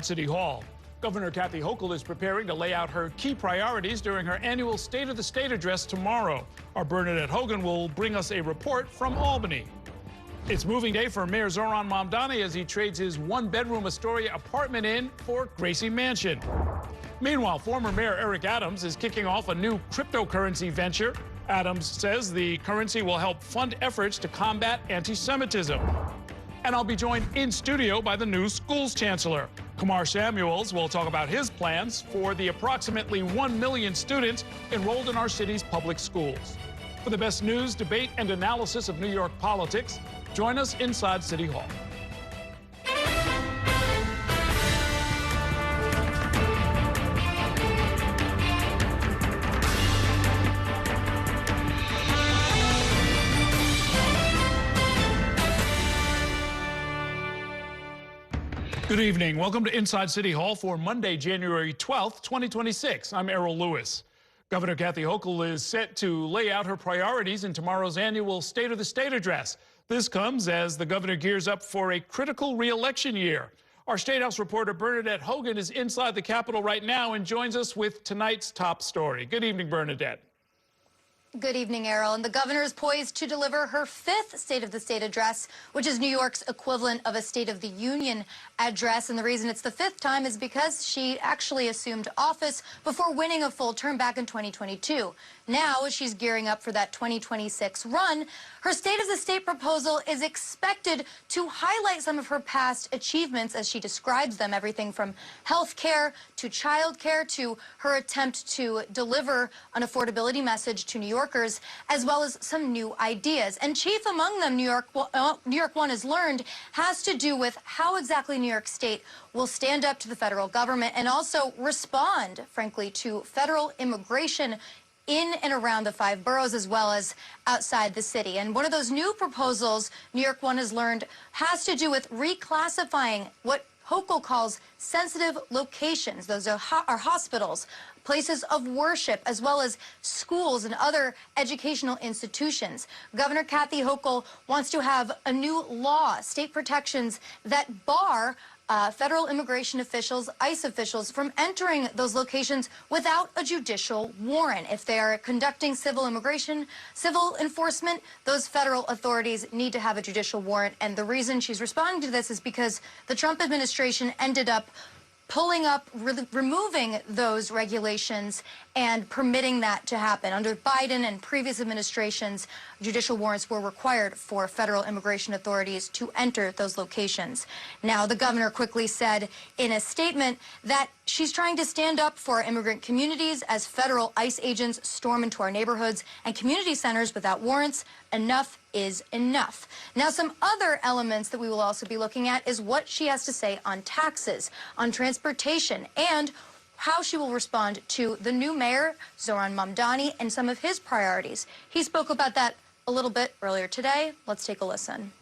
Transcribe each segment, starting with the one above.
City Hall. Governor Kathy Hochul is preparing to lay out her key priorities during her annual State of the State address tomorrow. Our Bernadette Hogan will bring us a report from Albany. It's moving day for Mayor Zoran Mamdani as he trades his one-bedroom Astoria apartment in for Gracie Mansion. Meanwhile, former Mayor Eric Adams is kicking off a new cryptocurrency venture. Adams says the currency will help fund efforts to combat anti-Semitism. And I'll be joined in studio by the new school's chancellor. Kumar Samuels will talk about his plans for the approximately 1 million students enrolled in our city's public schools. For the best news, debate, and analysis of New York politics, join us inside City Hall. Good evening. Welcome to Inside City Hall for Monday, January 12th, 2026. I'm Errol Lewis. Governor Kathy Hochul is set to lay out her priorities in tomorrow's annual State of the State address. This comes as the governor gears up for a critical re-election year. Our State House reporter Bernadette Hogan is inside the Capitol right now and joins us with tonight's top story. Good evening, Bernadette. Good evening, Errol. And the governor is poised to deliver her fifth State of the State address, which is New York's equivalent of a State of the Union address. And the reason it's the fifth time is because she actually assumed office before winning a full term back in 2022. Now, as she's gearing up for that 2026 run, her State of the State proposal is expected to highlight some of her past achievements as she describes them, everything from health care to child care to her attempt to deliver an affordability message to New Yorkers, as well as some new ideas. And chief among them, New York One has learned, has to do with how exactly New York State will stand up to the federal government and also respond, frankly, to federal immigration in and around the 5 boroughs as well as outside the city. And one of those new proposals New York One has learned has to do with reclassifying what Hochul calls sensitive locations. Those are hospitals, places of worship, as well as schools and other educational institutions. Governor Kathy Hochul wants to have a new law, state protections that bar federal immigration officials, ICE officials, from entering those locations without a judicial warrant. If they are conducting civil enforcement, those federal authorities need to have a judicial warrant. And the reason she's responding to this is because the Trump administration ended up removing those regulations and permitting that to happen. Under Biden and previous administrations, judicial warrants were required for federal immigration authorities to enter those locations. Now, the governor quickly said in a statement that she's trying to stand up for immigrant communities as federal ICE agents storm into our neighborhoods and community centers without warrants. Enough is enough. Now, some other elements that we will also be looking at is what she has to say on taxes, on transportation, and how she will respond to the new mayor, Zoran Mamdani, and some of his priorities. He spoke about that a little bit earlier today. Let's take a listen.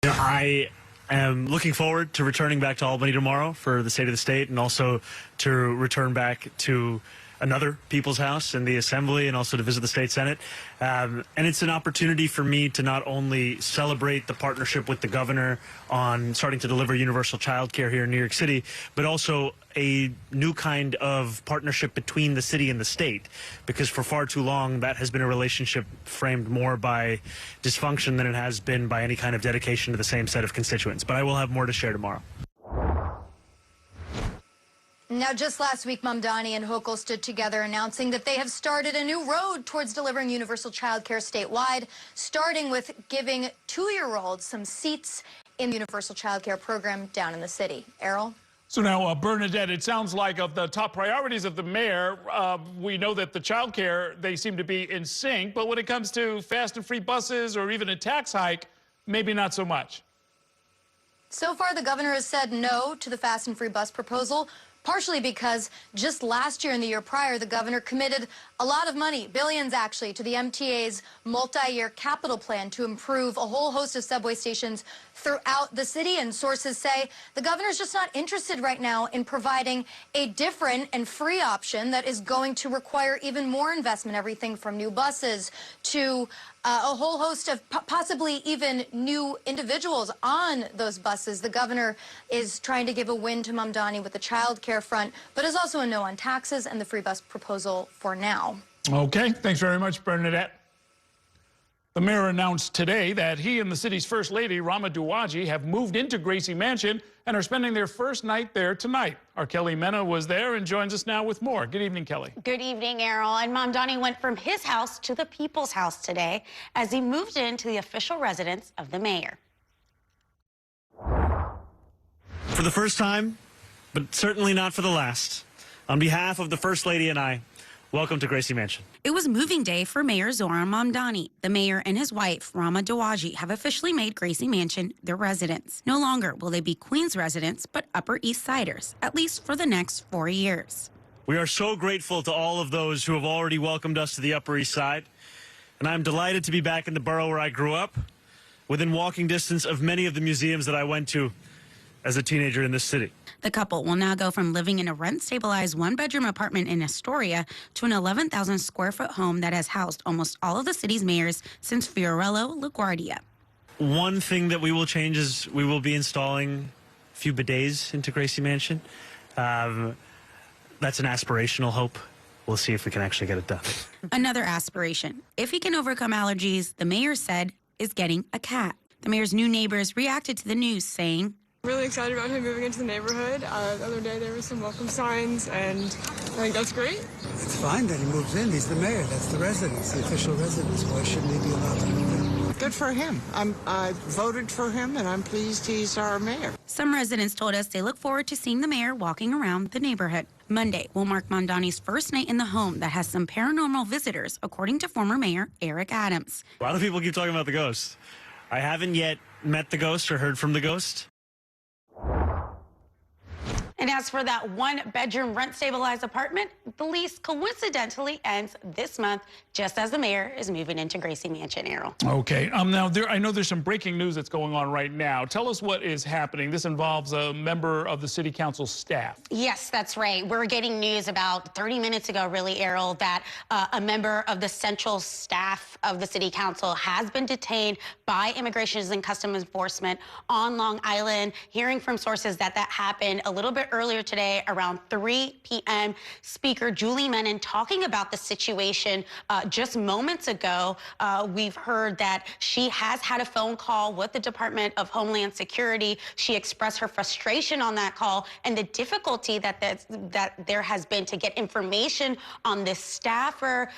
I am looking forward to returning back to Albany tomorrow for the State of the State, and also to return back to another people's house in the Assembly, and also to visit the State Senate. And it's an opportunity for me to not only celebrate the partnership with the governor on starting to deliver universal child care here in New York City, but also a new kind of partnership between the city and the state, because for far too long that has been a relationship framed more by dysfunction than it has been by any kind of dedication to the same set of constituents. But I will have more to share tomorrow. Now, just last week, Mamdani and Hochul stood together announcing that they have started a new road towards delivering universal child care statewide, starting with giving 2-year-olds some seats in the universal child care program down in the city. Errol? So now, Bernadette, it sounds like of the top priorities of the mayor, we know that the child care, they seem to be in sync. But when it comes to fast and free buses or even a tax hike, maybe not so much. So far, the governor has said no to the fast and free bus proposal, partially because just last year and the year prior, the governor committed a lot of money, billions actually, to the MTA's multi-year capital plan to improve a whole host of subway stations throughout the city. And sources say the governor's just not interested right now in providing a different and free option that is going to require even more investment, everything from new buses to a whole host of possibly even new individuals on those buses. The governor is trying to give a win to Mamdani with the child care front, but is also a no on taxes and the free bus proposal for now. Okay, thanks very much, Bernadette. The mayor announced today that he and the city's first lady, Rama Duwaji, have moved into Gracie Mansion and are spending their first night there tonight. Our Kelly Mena was there and joins us now with more. Good evening, Kelly. Good evening, Errol. And Mamdani went from his house to the people's house today as he moved into the official residence of the mayor. For the first time, but certainly not for the last, on behalf of the First Lady and I, welcome to Gracie Mansion. It was moving day for Mayor Zoran Mamdani. The mayor and his wife, Rama Duwaji, have officially made Gracie Mansion their residence. No longer will they be Queens residents, but Upper East Siders, at least for the next 4 years. We are so grateful to all of those who have already welcomed us to the Upper East Side, and I'm delighted to be back in the borough where I grew up, within walking distance of many of the museums that I went to as a teenager in this city. The couple will now go from living in a rent-stabilized one-bedroom apartment in Astoria to an 11,000 square foot home that has housed almost all of the city's mayors since Fiorello LaGuardia. One thing that we will change is we will be installing a few bidets into Gracie Mansion. That's an aspirational hope. We'll see if we can actually get it done. Another aspiration, if he can overcome allergies, the mayor said, is getting a cat. The mayor's new neighbors reacted to the news, saying, Really excited about him moving into the neighborhood. The other day there were some welcome signs, and I think that's great. It's fine that he moves in. He's the mayor. That's the residence, the official residence. Why shouldn't he be allowed to move in? Good for him. I voted for him, and I'm pleased he's our mayor. Some residents told us they look forward to seeing the mayor walking around the neighborhood. Monday will mark Mamdani's first night in the home that has some paranormal visitors, according to former mayor Eric Adams. A lot of people keep talking about the ghost. I haven't yet met the ghost or heard from the ghost. And as for that one-bedroom rent-stabilized apartment, the lease coincidentally ends this month, just as the mayor is moving into Gracie Mansion, Errol. Okay. Now, I know there's some breaking news that's going on right now. Tell us what is happening. This involves a member of the city council staff. Yes, that's right. We're getting news about 30 minutes ago, really, Errol, that a member of the central staff of the city council has been detained by Immigration and Customs Enforcement on Long Island. Hearing from sources that happened a little bit earlier today around 3 p.m. Speaker Julie Menon talking about the situation just moments ago. We've heard that she has had a phone call with the Department of Homeland Security. She expressed her frustration on that call and the difficulty that there has been to get information on this staffer.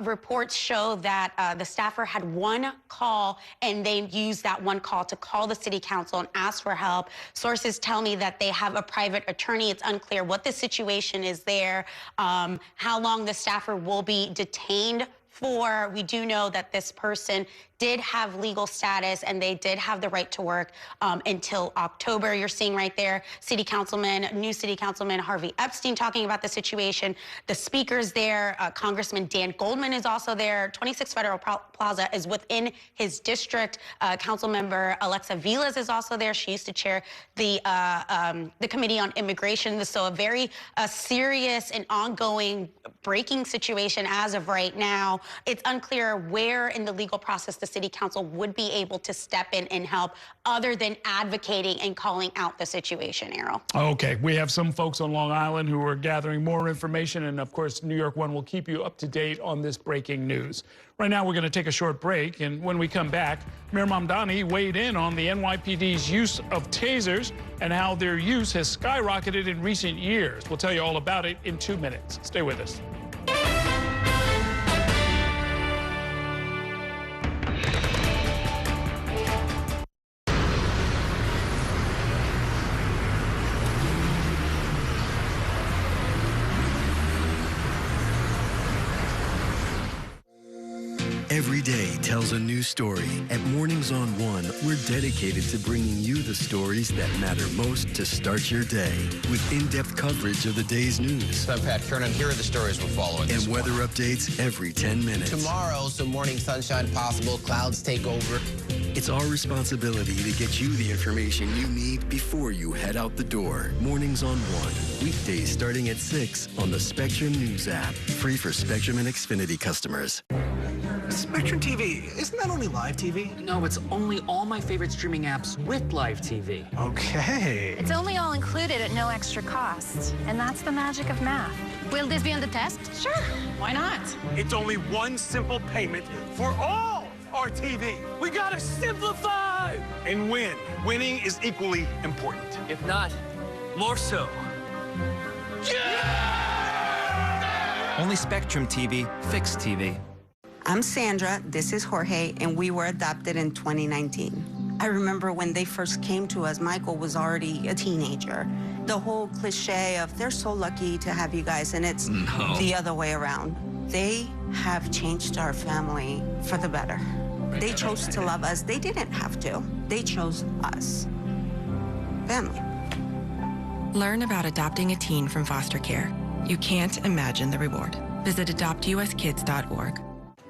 Reports show that the staffer had one call and they used that one call to call the city council and ask for help. Sources tell me that they have a private attorney. It's unclear what the situation is there, how long the staffer will be detained for. We do know that this person did have legal status and they did have the right to work until October. You're seeing right there, new city councilman Harvey Epstein talking about the situation. The speakers there, Congressman Dan Goldman is also there. 26 Federal Plaza is within his district. Council member Alexa Vilas is also there. She used to chair the Committee on Immigration. So a very serious and ongoing breaking situation as of right now. It's unclear where in the legal process the city council would be able to step in and help other than advocating and calling out the situation, Errol. Okay, we have some folks on Long Island who are gathering more information, and of course, New York One will keep you up to date on this breaking news. Right now, we're going to take a short break, and when we come back, Mayor Mamdani weighed in on the NYPD's use of tasers and how their use has skyrocketed in recent years. We'll tell you all about it in 2 minutes. Stay with us. Every day tells a new story. At Mornings on One, we're dedicated to bringing you the stories that matter most to start your day. With in-depth coverage of the day's news. I'm Pat Kernan. Here are the stories we're following. And weather updates every 10 minutes. Tomorrow, some morning sunshine possible. Clouds take over. It's our responsibility to get you the information you need before you head out the door. Mornings on One. Weekdays starting at 6 on the Spectrum News app. Free for Spectrum and Xfinity customers. Spectrum TV, isn't that only live TV? No, it's only all my favorite streaming apps with live TV. Okay. It's only all included at no extra cost. And that's the magic of math. Will this be on the test? Sure, why not? It's only one simple payment for all our TV. We gotta simplify and win. Winning is equally important. If not, more so. Yeah! Only Spectrum TV, fixed TV. I'm Sandra, this is Jorge, and we were adopted in 2019. I remember when they first came to us, Michael was already a teenager. The whole cliche of, they're so lucky to have you guys, and it's the other way around. They have changed our family for the better. They chose to love us. They didn't have to. They chose us. Family. Learn about adopting a teen from foster care. You can't imagine the reward. Visit adoptuskids.org.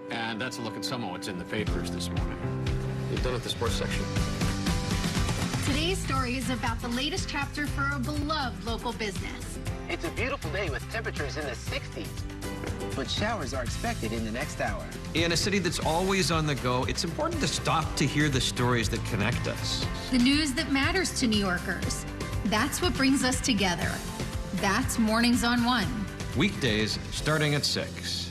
And that's a look at some of what's in the papers this morning. You've done it the sports section. Today's story is about the latest chapter for a beloved local business. It's a beautiful day with temperatures in the 60s, but showers are expected in the next hour. In a city that's always on the go, it's important to stop to hear the stories that connect us. The news that matters to New Yorkers. That's what brings us together. That's Mornings on One. Weekdays starting at 6.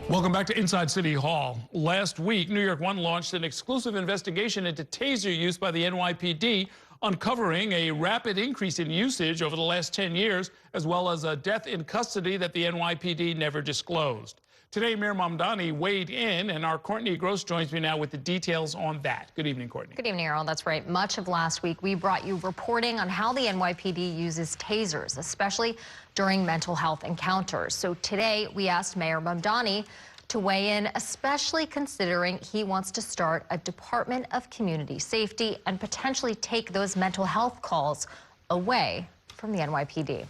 Welcome back to Inside City Hall. Last week, New York One launched an exclusive investigation into taser use by the NYPD, uncovering a rapid increase in usage over the last 10 years, as well as a death in custody that the NYPD never disclosed. Today, Mayor Mamdani weighed in, and our Courtney Gross joins me now with the details on that. Good evening, Courtney. Good evening, Errol. That's right. Much of last week, we brought you reporting on how the NYPD uses tasers, especially during mental health encounters. So today, we asked Mayor Mamdani to weigh in, especially considering he wants to start a Department of Community Safety and potentially take those mental health calls away from the NYPD.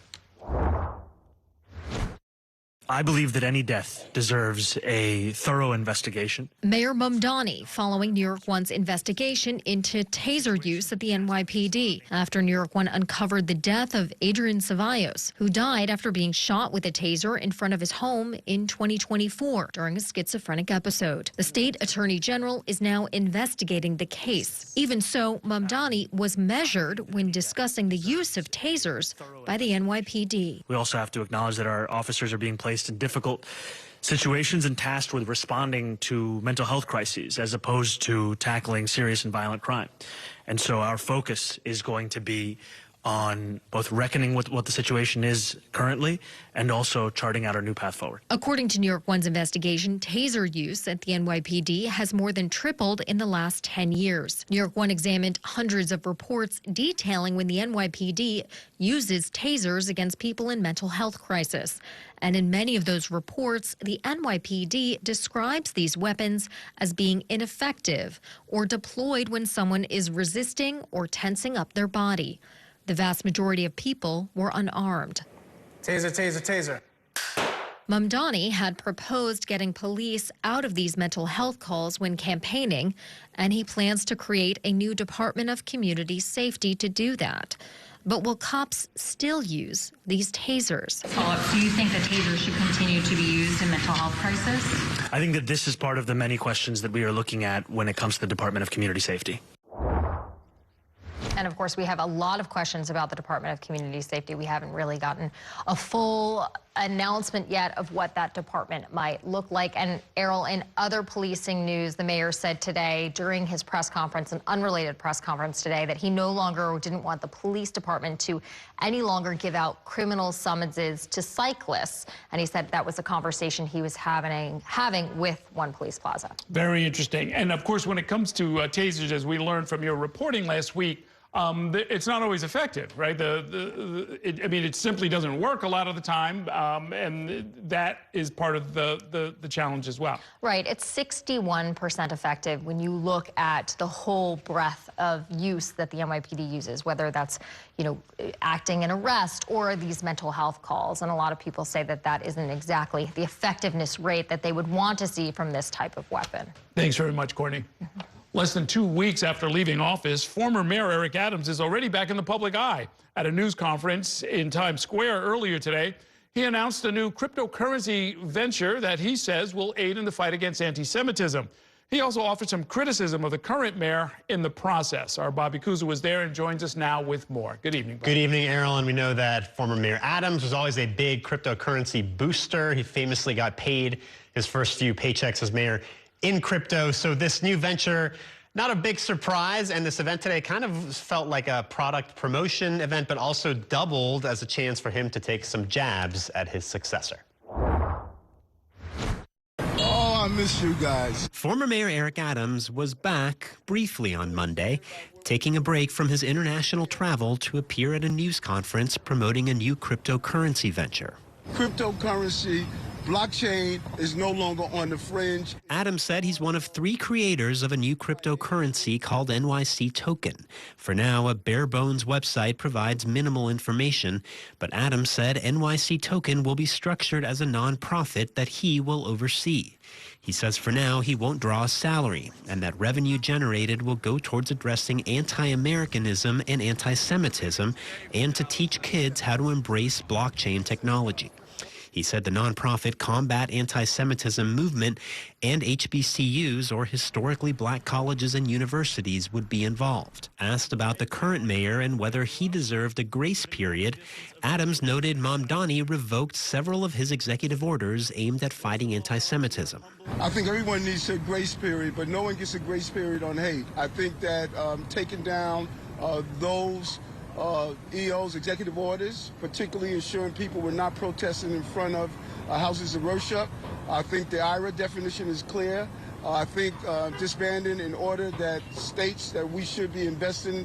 I believe that any death deserves a thorough investigation. Mayor Mamdani following New York One's investigation into taser use at the NYPD after New York One uncovered the death of Adrian Cevallos, who died after being shot with a taser in front of his home in 2024 during a schizophrenic episode. The state attorney general is now investigating the case. Even so, Mamdani was measured when discussing the use of tasers by the NYPD. We also have to acknowledge that our officers are being placed in difficult situations and tasked with responding to mental health crises as opposed to tackling serious and violent crime. And so our focus is going to be on both reckoning with what the situation is currently and also charting out our new path forward. According to New York One's investigation, taser use at the NYPD has more than tripled in the last 10 years. New York One examined hundreds of reports detailing when the NYPD uses tasers against people in mental health crisis. And in many of those reports, the NYPD describes these weapons as being ineffective or deployed when someone is resisting or tensing up their body. The vast majority of people were unarmed. Taser, taser, taser. Mamdani had proposed getting police out of these mental health calls when campaigning, and he plans to create a new Department of Community Safety to do that. But will cops still use these tasers? Do you think that tasers should continue to be used in mental health crisis? I think that this is part of the many questions that we are looking at when it comes to the Department of Community Safety. And of course, we have a lot of questions about the Department of Community Safety. We haven't really gotten a full announcement yet of what that department might look like. And Errol, in other policing news, the mayor said today during his press conference, an unrelated press conference today, that he no longer didn't want the police department to any longer give out criminal summonses to cyclists. And he said that was a conversation he was having with One Police Plaza. Very interesting. And of course, when it comes to tasers, as we learned from your reporting last week, it's not always effective, right? I mean, it simply doesn't work a lot of the time, and that is part of the challenge as well. Right, it's 61% effective when you look at the whole breadth of use that the NYPD uses, whether that's, you know, acting an arrest or these mental health calls. And a lot of people say that that isn't exactly the effectiveness rate that they would want to see from this type of weapon. Thanks very much, Courtney. Less than 2 weeks after leaving office, former Mayor Eric Adams is already back in the public eye. At a news conference in Times Square earlier today, he announced a new cryptocurrency venture that he says will aid in the fight against anti-Semitism. He also offered some criticism of the current mayor in the process. Our Bobby Kuza was there and joins us now with more. Good evening, Bobby. Good evening, Errol. And we know that former Mayor Adams was always a big cryptocurrency booster. He famously got paid his first few paychecks as mayor in crypto. So this new venture, not a big surprise, and this event today kind of felt like a product promotion event, but also doubled as a chance for him to take some jabs at his successor. Oh, I miss you guys. Former Mayor Eric Adams was back briefly on Monday, taking a break from his international travel to appear at a news conference promoting a new cryptocurrency venture. Cryptocurrency, blockchain is no longer on the fringe. Adams said he's one of 3 creators of a new cryptocurrency called NYC Token. For now, a bare-bones website provides minimal information, but Adams said NYC Token will be structured as a nonprofit that he will oversee. He says for now he won't draw a salary, and that revenue generated will go towards addressing anti-Americanism and anti-Semitism, and to teach kids how to embrace blockchain technology. He said the nonprofit Combat Anti-Semitism Movement and HBCUs, or historically black colleges and universities, would be involved. Asked about the current mayor and whether he deserved a grace period, Adams noted Mamdani revoked several of his executive orders aimed at fighting anti-Semitism. I think everyone needs a grace period, but no one gets a grace period on hate. I think that taking down those EO's executive orders, particularly ensuring people were not protesting in front of houses of worship. I think the IRA definition is clear. I think disbanding in order that states that we should be investing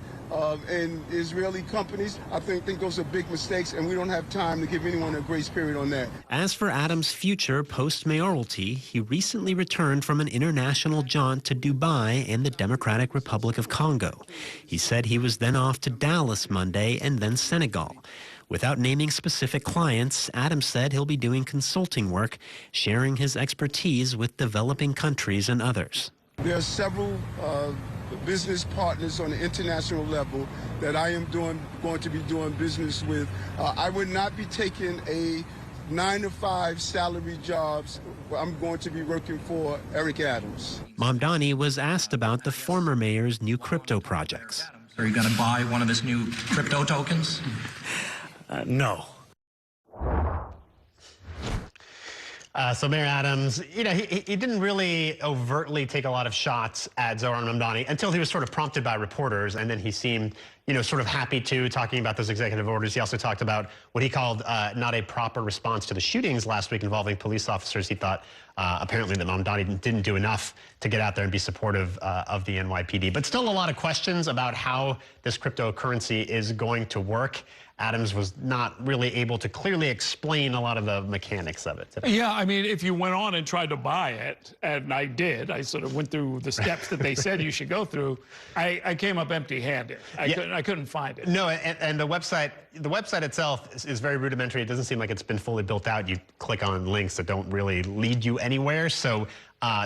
in Israeli companies, I think those are big mistakes, and we don't have time to give anyone a grace period on that. As for Adams' future post-mayoralty, he recently returned from an international jaunt to Dubai and the Democratic Republic of Congo. He said he was then off to Dallas Monday and then Senegal. Without naming specific clients, Adams said he'll be doing consulting work, sharing his expertise with developing countries and others. There are several business partners on the international level that I am going to be doing business with. I would not be taking a 9-to-5 salary jobs. I'm going to be working for Eric Adams. Mamdani was asked about the former mayor's new crypto projects. Are you going to buy one of his new crypto tokens? No. So Mayor Adams, you know, he didn't really overtly take a lot of shots at Zohran Mamdani until he was sort of prompted by reporters, and then he seemed, you know, sort of happy to, talking about those executive orders. He also talked about what he called not a proper response to the shootings last week involving police officers. He thought apparently that Mamdani didn't do enough to get out there and be supportive of the NYPD. But still a lot of questions about how this cryptocurrency is going to work. Adams was not really able to clearly explain a lot of the mechanics of it today. Yeah, I mean, if you went on and tried to buy it, and I did, I sort of went through the steps that they said you should go through, I came up empty-handed. I couldn't find it. No, and the website itself is very rudimentary. It doesn't seem like it's been fully built out. You click on links that don't really lead you anywhere. So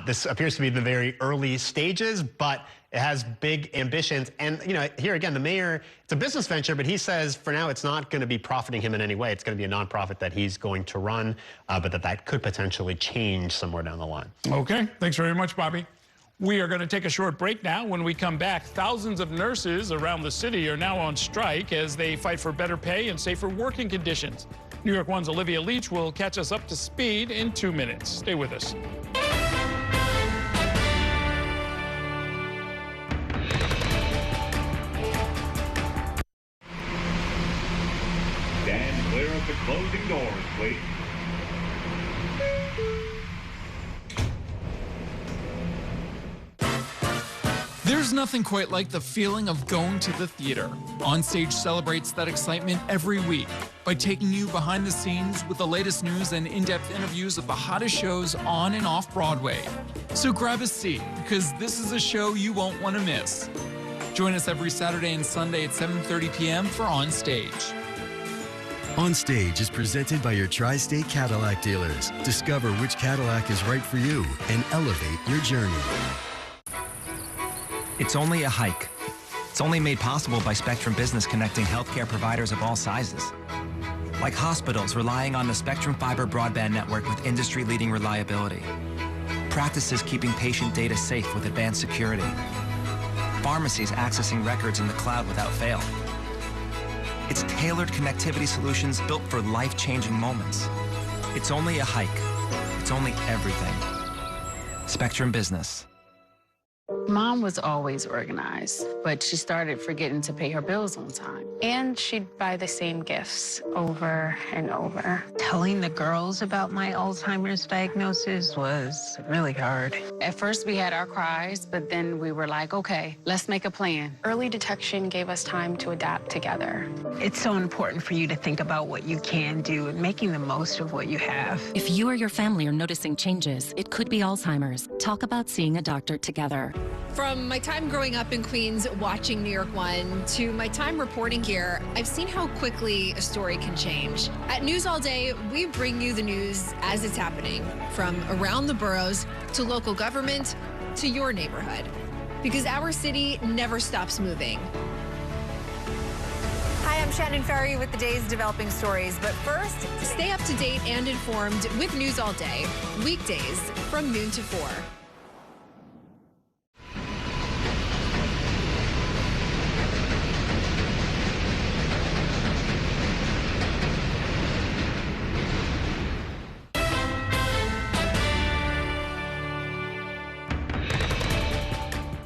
this appears to be the very early stages, but it has big ambitions. And, you know, here again, the mayor, it's a business venture, but he says for now it's not going to be profiting him in any way. It's going to be a nonprofit that he's going to run, but that could potentially change somewhere down the line. Okay. Thanks very much, Bobby. We are going to take a short break now. When we come back, thousands of nurses around the city are now on strike as they fight for better pay and safer working conditions. New York One's Olivia Leach will catch us up to speed in 2 minutes. Stay with us. Stand clear of the closing doors, please. There's There's nothing quite like the feeling of going to the theater. Onstage celebrates that excitement every week by taking you behind the scenes with the latest news and in-depth interviews of the hottest shows on and off Broadway. So grab a seat, because this is a show you won't want to miss. Join us every Saturday and Sunday at 7:30 p.m. for Onstage. Onstage is presented by your Tri-State Cadillac dealers. Discover which Cadillac is right for you and elevate your journey. It's only a hike. It's only made possible by Spectrum Business connecting healthcare providers of all sizes. Like hospitals relying on the Spectrum Fiber broadband network with industry-leading reliability. Practices keeping patient data safe with advanced security. Pharmacies accessing records in the cloud without fail. It's tailored connectivity solutions built for life-changing moments. It's only a hike. It's only everything. Spectrum Business. Mom was always organized, but she started forgetting to pay her bills on time. And she'd buy the same gifts over and over. Telling the girls about my Alzheimer's diagnosis was really hard. At first, we had our cries, but then we were like, okay, let's make a plan. Early detection gave us time to adapt together. It's so important for you to think about what you can do and making the most of what you have. If you or your family are noticing changes, it could be Alzheimer's. Talk about seeing a doctor together. From my time growing up in Queens, watching New York One, to my time reporting here, I've seen how quickly a story can change. At News All Day, we bring you the news as it's happening, from around the boroughs to local government to your neighborhood, because our city never stops moving. Hi, I'm Shannon Ferry with the day's developing stories. But first, stay up to date and informed with News All Day, weekdays from noon to 4.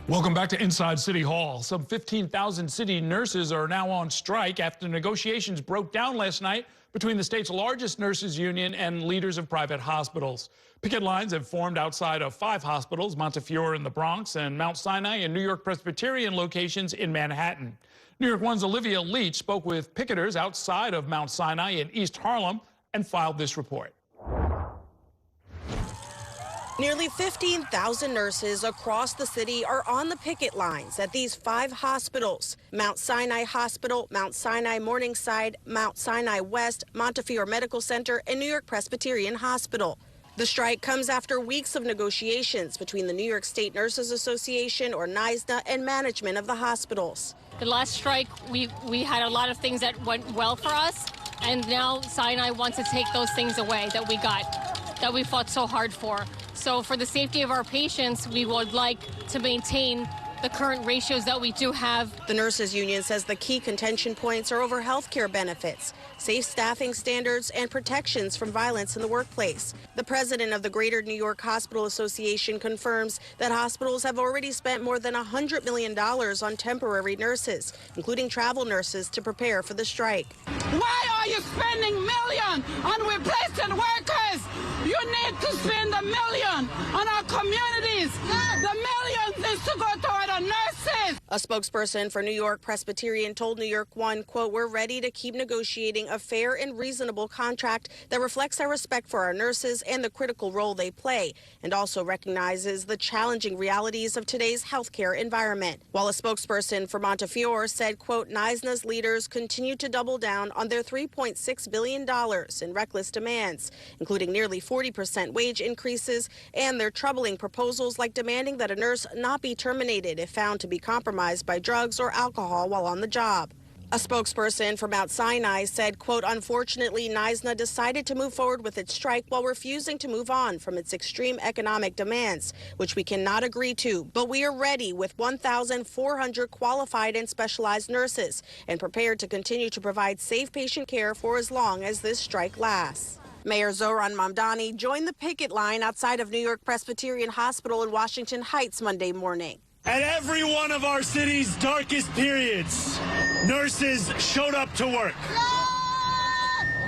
Welcome back to Inside City Hall. Some 15,000 city nurses are now on strike after negotiations broke down last night between the state's largest nurses union and leaders of private hospitals. Picket lines have formed outside of 5 hospitals, Montefiore in the Bronx and Mount Sinai and New York Presbyterian locations in Manhattan. New York One's Olivia Leach spoke with picketers outside of Mount Sinai in East Harlem and filed this report. Nearly 15,000 nurses across the city are on the picket lines at these 5 hospitals: Mount Sinai Hospital, Mount Sinai Morningside, Mount Sinai West, Montefiore Medical Center, and New York Presbyterian Hospital. The strike comes after weeks of negotiations between the New York State Nurses Association, or NYSNA, and management of the hospitals. The last strike, we had a lot of things that went well for us, and now Sinai wants to take those things away that we got, that we fought so hard for. So for the safety of our patients, we would like to maintain the current ratios that we do have. The nurses union says the key contention points are over health care benefits, safe staffing standards, and protections from violence in the workplace. The president of the Greater New York Hospital Association confirms that hospitals have already spent more than $100 million on temporary nurses, including travel nurses, to prepare for the strike. Why are you spending millions on replacement workers? You need to spend $1 million on our communities. The millions is to go toward our nurses. A spokesperson for New York Presbyterian told New York One, quote, "We're ready to keep negotiating a fair and reasonable contract that reflects our respect for our nurses and the critical role they play, and also recognizes the challenging realities of today's healthcare environment." While a spokesperson for Montefiore said, quote, "NYSNA's leaders continue to double down on their $3.6 billion in reckless demands, including nearly 40% wage increases, and their troubling proposals like demanding that a nurse not be terminated if found to be compromised by drugs or alcohol while on the job." A spokesperson for Mount Sinai said, quote, "Unfortunately, NYSNA decided to move forward with its strike while refusing to move on from its extreme economic demands, which we cannot agree to. But we are ready with 1,400 qualified and specialized nurses and prepared to continue to provide safe patient care for as long as this strike lasts." Mayor Zohran Mamdani joined the picket line outside of New York Presbyterian Hospital in Washington Heights Monday morning. At every one of our city's darkest periods, nurses showed up to work.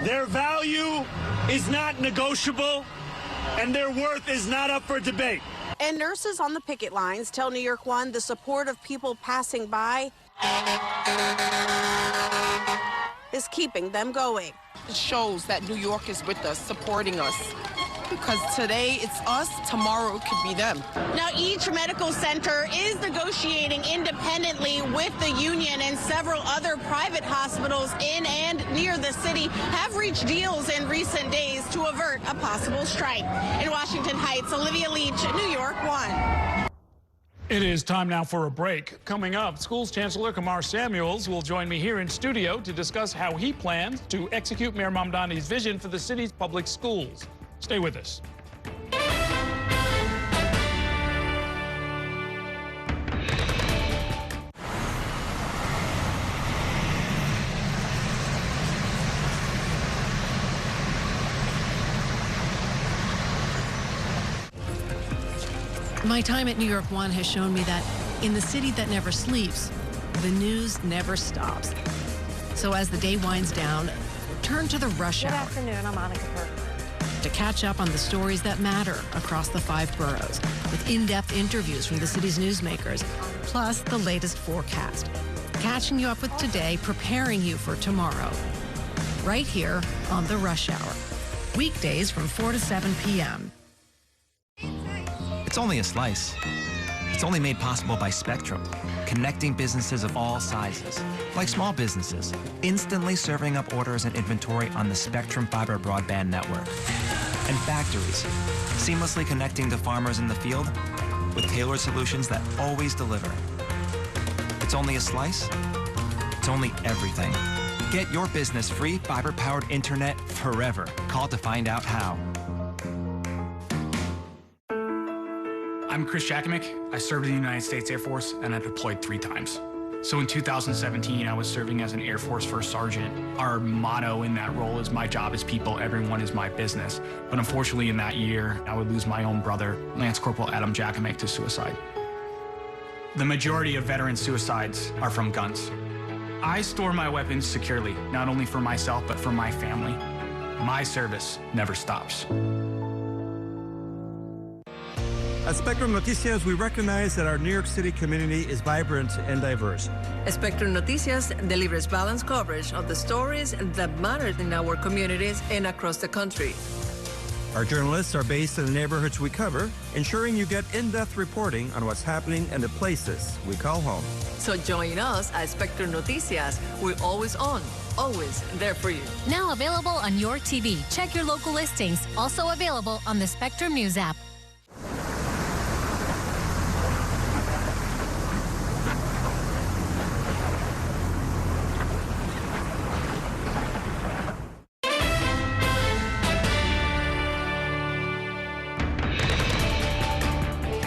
Their value is not negotiable, and their worth is not up for debate. And nurses on the picket lines tell New York One the support of people passing by is keeping them going. It shows that New York is with us, supporting us. Because today it's us, tomorrow it could be them. Now, each medical center is negotiating independently with the union, and several other private hospitals in and near the city have reached deals in recent days to avert a possible strike. In Washington Heights, Olivia Leach, New York One. It is time now for a break. Coming up, Schools Chancellor Kamar Samuels will join me here in studio to discuss how he plans to execute Mayor Mamdani's vision for the city's public schools. Stay with us. My time at New York One has shown me that in the city that never sleeps, the news never stops. So as the day winds down, turn to the rush hour. Good afternoon, I'm Monica Perkins. To catch up on the stories that matter across the 5 boroughs, with in-depth interviews from the city's newsmakers, plus the latest forecast. Catching you up with today, preparing you for tomorrow. Right here on the Rush Hour. Weekdays from 4 to 7 p.m. It's only a slice. It's only made possible by Spectrum, connecting businesses of all sizes, like small businesses, instantly serving up orders and inventory on the Spectrum Fiber broadband network. And factories, seamlessly connecting to farmers in the field with tailored solutions that always deliver. It's only a slice. It's only everything. Get your business free fiber-powered internet forever. Call to find out how. I'm Chris Jakimick. I served in the United States Air Force, and I deployed 3 times. So in 2017, I was serving as an Air Force First Sergeant. Our motto in that role is, my job is people, everyone is my business. But unfortunately in that year, I would lose my own brother, Lance Corporal Adam Jakimick, to suicide. The majority of veteran suicides are from guns. I store my weapons securely, not only for myself, but for my family. My service never stops. At Spectrum Noticias, we recognize that our New York City community is vibrant and diverse. Spectrum Noticias delivers balanced coverage of the stories that matter in our communities and across the country. Our journalists are based in the neighborhoods we cover, ensuring you get in-depth reporting on what's happening in the places we call home. So join us at Spectrum Noticias. We're always on, always there for you. Now available on your TV. Check your local listings. Also available on the Spectrum News app.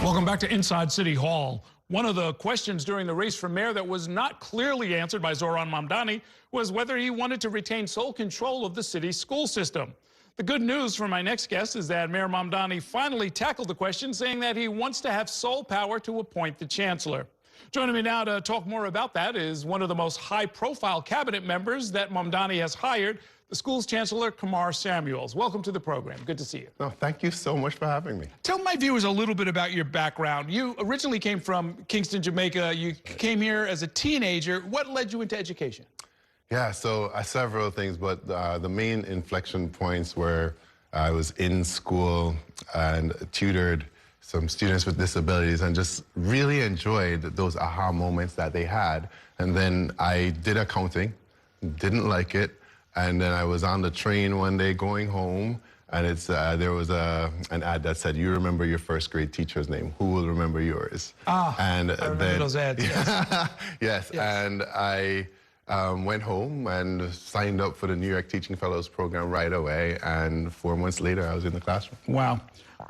Welcome back to Inside City Hall. One of the questions during the race for mayor that was not clearly answered by Zoran Mamdani was whether he wanted to retain sole control of the city's school system. The good news for my next guest is that Mayor Mamdani finally tackled the question, saying that he wants to have sole power to appoint the chancellor. Joining me now to talk more about that is one of the most high-profile cabinet members that Mamdani has hired, the school's chancellor, Kamar Samuels. Welcome to the program. Good to see you. Oh, thank you so much for having me. Tell my viewers a little bit about your background. You originally came from Kingston, Jamaica. You came here as a teenager. What led you into education? Yeah, so several things, but the main inflection points were I was in school and tutored some students with disabilities and just really enjoyed those aha moments that they had. And then I did accounting, didn't like it. And then I was on the train one day going home, and there was an ad that said, "You remember your first grade teacher's name. Who will remember yours?" And I remember those ads. Yes. Yes. And I went home and signed up for the New York Teaching Fellows program right away. And 4 months later, I was in the classroom. Wow.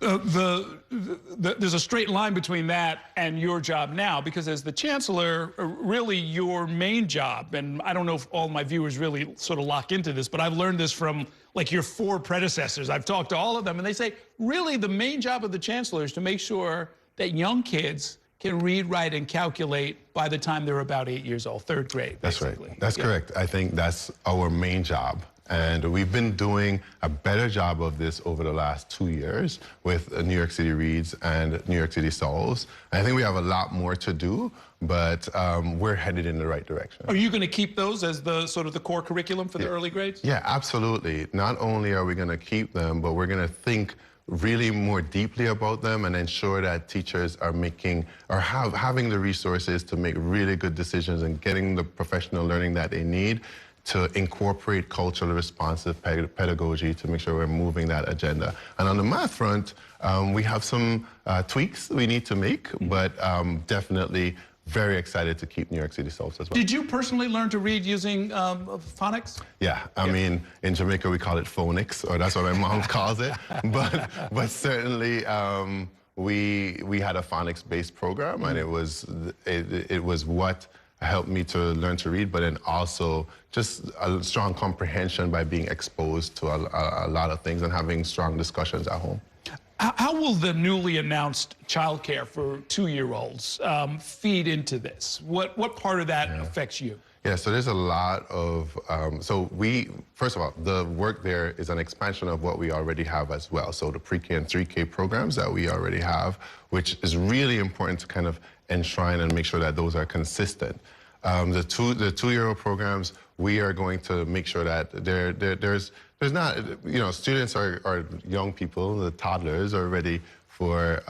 There's a straight line between that and your job now, because as the chancellor, really your main job, and I don't know if all my viewers really sort of lock into this, but I've learned this from like your 4 predecessors. I've talked to all of them, and they say, really the main job of the chancellor is to make sure that young kids can read, write, and calculate by the time they're about 8 years old, 3rd grade, basically. That's right. That's correct. I think that's our main job, And we've been doing a better job of this over the last 2 years with New York City Reads and New York City Solves. I think we have a lot more to do, but we're headed in the right direction. Are you going to keep those as the sort of the core curriculum for the early grades? Yeah, absolutely. Not only are we going to keep them, but we're going to think really more deeply about them and ensure that teachers are making or having the resources to make really good decisions and getting the professional learning that they need to incorporate culturally responsive pedagogy to make sure we're moving that agenda. And on the math front, we have some tweaks we need to make, but definitely very excited to keep New York City Solves as well. Did you personally learn to read using phonics? Yeah, I mean, in Jamaica we call it phonics, or that's what my mom calls it. But certainly we had a phonics-based program, and it was what helped me to learn to read, but then also just a strong comprehension by being exposed to a lot of things and having strong discussions at home. How will the newly announced childcare for 2-year-olds feed into this? What part of that affects you? Yeah, so there's a lot of, first of all, the work there is an expansion of what we already have as well. So the pre-K and 3K programs that we already have, which is really important to kind of enshrine and make sure that those are consistent. The two-year-old programs, we are going to make sure that there's not, students are young people, the toddlers are ready for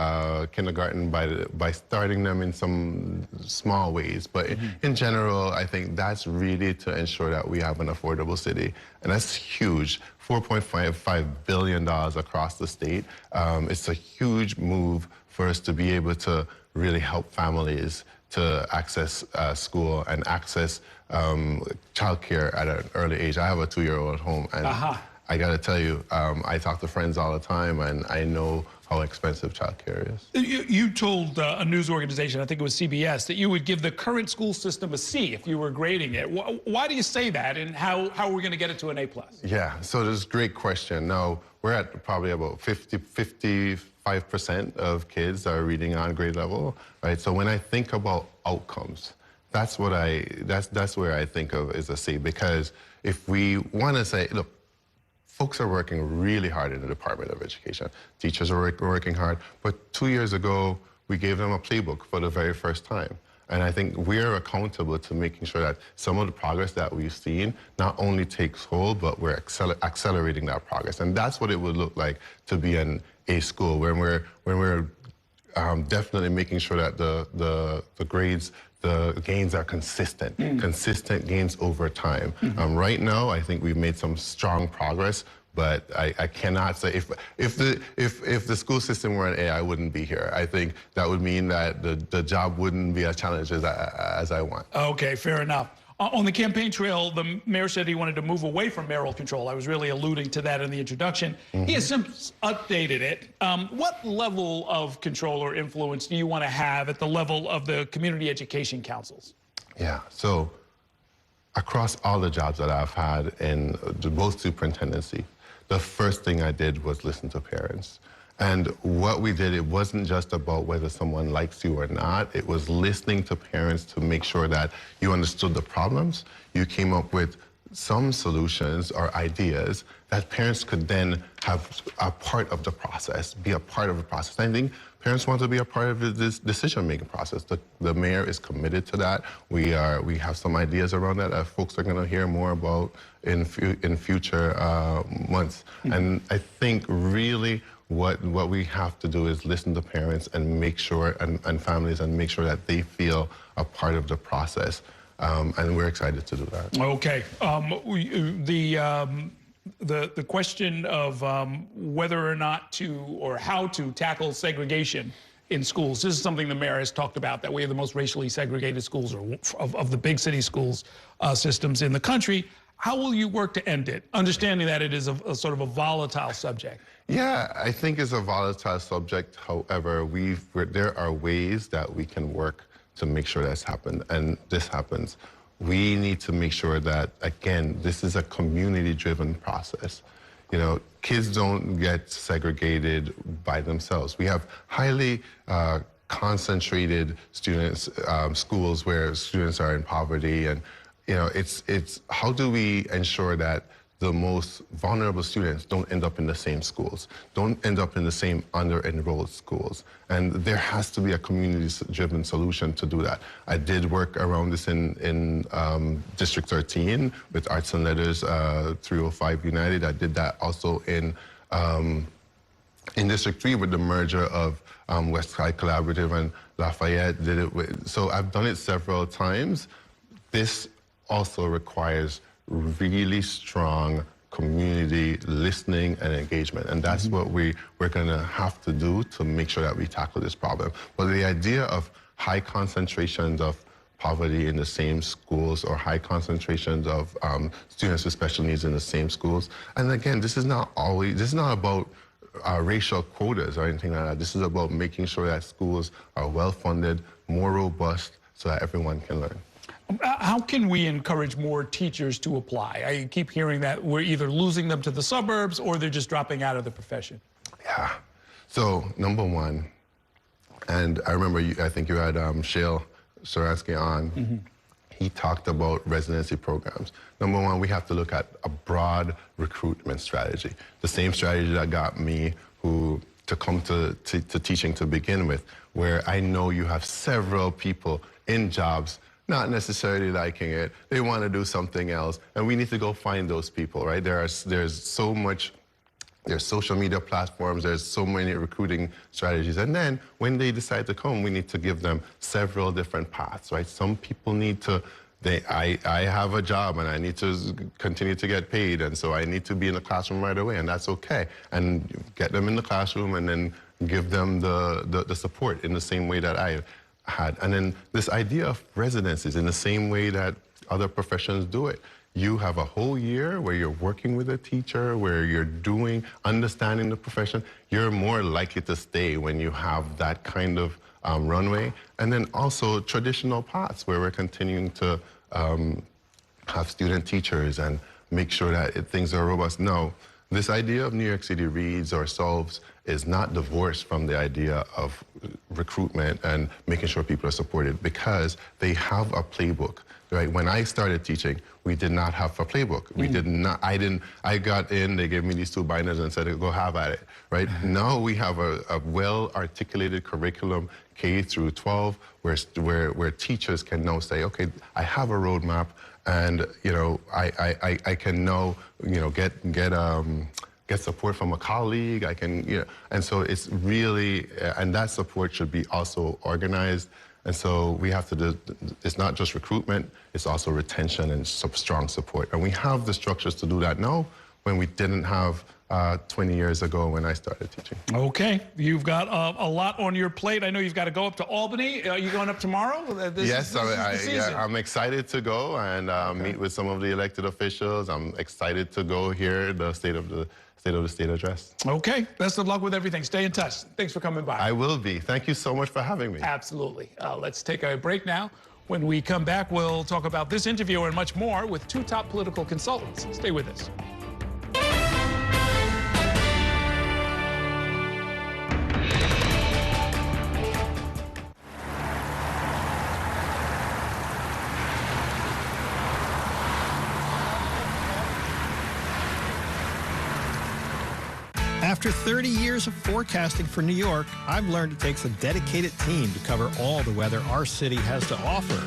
kindergarten by starting them in some small ways. But in general, I think that's really to ensure that we have an affordable city. And that's huge, $4.55 billion across the state. It's a huge move for us to be able to really help families to access school and access childcare at an early age. I have a 2-year-old at home, and I got to tell you, I talk to friends all the time, and I know how expensive childcare is. You told a news organization, I think it was CBS, that you would give the current school system a C if you were grading it. Why do you say that, and how are we going to get it to an A+? Yeah, so this is a great question. Now, we're at probably about 55% of kids are reading on grade level, right? So when I think about outcomes, that's where I think of as a C, because if we want to say, look, folks are working really hard in the Department of Education. Teachers are working hard, but 2 years ago, we gave them a playbook for the very first time. And I think we're accountable to making sure that some of the progress that we've seen not only takes hold, but we're accelerating that progress. And that's what it would look like to be an A school, when we're definitely making sure that the grades, the gains are consistent, consistent gains over time. Right now, I think we've made some strong progress, but I cannot say, if the school system were an A, I wouldn't be here. I think that would mean that the job wouldn't be as challenging as I want. Okay, fair enough. On the campaign trail, the mayor said he wanted to move away from mayoral control. I was really alluding to that in the introduction. He has since updated it. What level of control or influence do you want to have at the level of the community education councils? Yeah, so across all the jobs that I've had in both superintendency, the first thing I did was listen to parents. And what we did, it wasn't just about whether someone likes you or not. It was listening to parents to make sure that you understood the problems. You came up with some solutions or ideas that parents could then have a part of the process, be a part of the process. I think parents want to be a part of this decision-making process. The mayor is committed to that. We have some ideas around that folks are going to hear more about in future months. And I think really what we have to do is listen to parents and make sure, and families, and make sure that they feel a part of the process. And we're excited to do that. Okay. The question of whether or not to, or how to tackle segregation in schools. This is something the mayor has talked about, that we have the most racially segregated schools, or of the big city schools systems in the country. How will you work to end it, understanding that it is a sort of a volatile subject? Yeah, I think it's a volatile subject. However, there are ways that we can work to make sure that's happened, and this happens. We need to make sure that, again, this is a community-driven process. You know, kids don't get segregated by themselves. We have highly concentrated students, schools where students are in poverty, and you know, it's how do we ensure that the most vulnerable students don't end up in the same schools, don't end up in the same under-enrolled schools. And there has to be a community-driven solution to do that. I did work around this in District 13 with Arts and Letters 305 United. I did that also in District 3 with the merger of West Side Collaborative and Lafayette did it with. So I've done it several times. This also requires really strong community listening and engagement. And that's what we're going to have to do to make sure that we tackle this problem. But the idea of high concentrations of poverty in the same schools or high concentrations of students with special needs in the same schools. And again, this is not about racial quotas or anything like that. This is about making sure that schools are well-funded, more robust, so that everyone can learn. How can we encourage more teachers to apply? I keep hearing that we're either losing them to the suburbs or they're just dropping out of the profession. Yeah. So, number one, and I remember, I think you had Shale Saransky on. He talked about residency programs. Number one, we have to look at a broad recruitment strategy. The same strategy that got me to come to teaching to begin with, where I know you have several people in jobs not necessarily liking it. They want to do something else, and we need to go find those people, right? There's so much, there's social media platforms, there's so many recruiting strategies, and then when they decide to come, we need to give them several different paths, right? Some people need to, I have a job and I need to continue to get paid, and so I need to be in the classroom right away, and that's okay. And get them in the classroom and then give them the support in the same way that I had. And then this idea of residencies in the same way that other professions do it. You have a whole year where you're working with a teacher, where you're understanding the profession. You're more likely to stay when you have that kind of runway. And then also traditional paths where we're continuing to have student teachers and make sure that things are robust. No, this idea of New York City Reads or Solves is not divorced from the idea of recruitment and making sure people are supported, because they have a playbook, right? When I started teaching, we did not have a playbook. We did not, I got in, they gave me these 2 binders and said, go have at it, right? Now we have a well-articulated curriculum, K through 12, where teachers can now say, okay, I have a roadmap, and I can now get support from a colleague. I can and so it's really, and that support should be also organized. And so we have to do, it's not just recruitment, it's also retention and strong support. And we have the structures to do that now when we didn't have 20 years ago when I started teaching. Okay, you've got a lot on your plate. I know you've got to go up to Albany. Are you going up tomorrow? Yes, I'm excited to go and meet with some of the elected officials. I'm excited to go hear the State of the State address. Okay, best of luck with everything. Stay in touch. Thanks for coming by. I will be. Thank you so much for having me. Absolutely. Let's take a break now. When we come back, we'll talk about this interview and much more with 2 top political consultants. Stay with us. After 30 years of forecasting for New York, I've learned it takes a dedicated team to cover all the weather our city has to offer.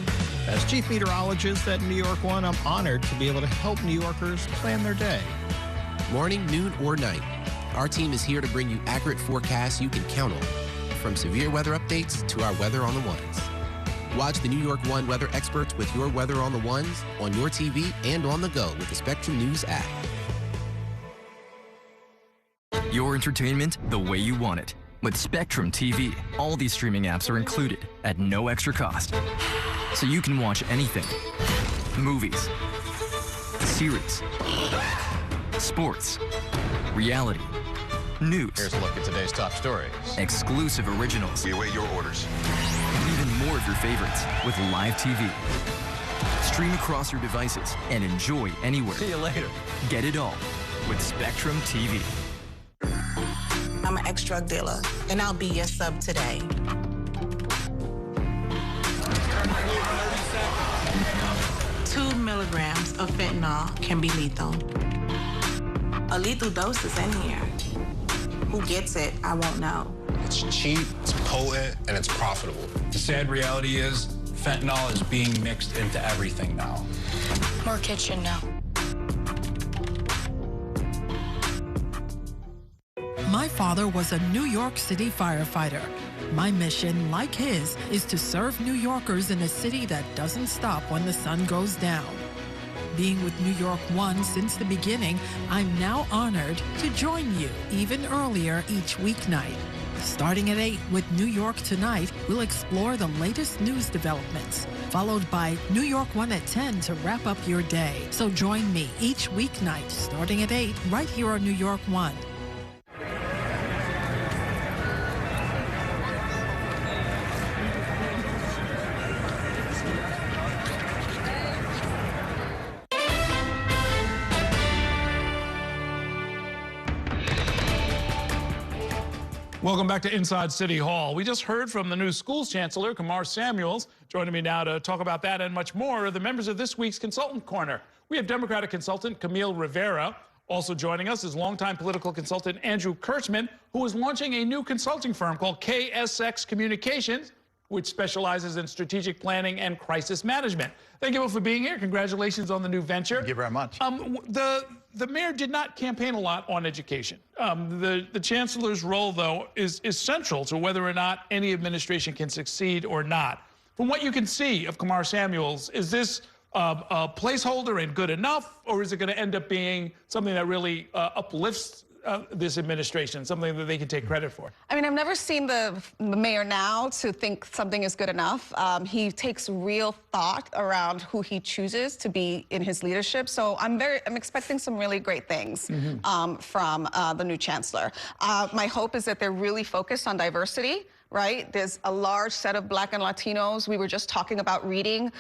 As chief meteorologist at New York One, I'm honored to be able to help New Yorkers plan their day. Morning, noon, or night, our team is here to bring you accurate forecasts you can count on, from severe weather updates to our Weather on the Ones. Watch the New York One weather experts with your Weather on the Ones on your TV and on the go with the Spectrum News app. Your entertainment the way you want it. With Spectrum TV, all these streaming apps are included at no extra cost. So you can watch anything. Movies, series, sports, reality, news. Here's a look at today's top stories. Exclusive originals. We await your orders. And even more of your favorites with live TV. Stream across your devices and enjoy anywhere. See you later. Get it all with Spectrum TV. I'm an ex-drug dealer, and I'll be your sub today. Two milligrams of fentanyl can be lethal. A lethal dose is in here. Who gets it, I won't know. It's cheap, it's potent, and it's profitable. The sad reality is fentanyl is being mixed into everything now. More kitchen now. My father was a New York City firefighter. My mission, like his, is to serve New Yorkers in a city that doesn't stop when the sun goes down. Being with New York One since the beginning, I'm now honored to join you even earlier each weeknight. Starting at 8 with New York Tonight, we'll explore the latest news developments, followed by New York One at 10 to wrap up your day. So join me each weeknight starting at 8 right here on New York One. Welcome back to Inside City Hall. We just heard from the new schools chancellor, Kamar Samuels. Joining me now to talk about that and much more are the members of this week's Consultant Corner. We have Democratic consultant Camille Rivera. Also joining us is longtime political consultant Andrew Kurtzman, who is launching a new consulting firm called KSX Communications, which specializes in strategic planning and crisis management. Thank you both for being here. Congratulations on the new venture. Thank you very much. The mayor did not campaign a lot on education. The chancellor's role, though, is central to whether or not any administration can succeed or not. From what you can see of Kamar Samuels, is this a placeholder and good enough, or is it going to end up being something that really uplifts this administration, something that they can take credit for? I mean, I've never seen the mayor now to think something is good enough. He takes real thought around who he chooses to be in his leadership. So I'm expecting some really great things from the new chancellor. My hope is that they're really focused on diversity. Right? There's a large set of Black and Latinos. We were just talking about reading.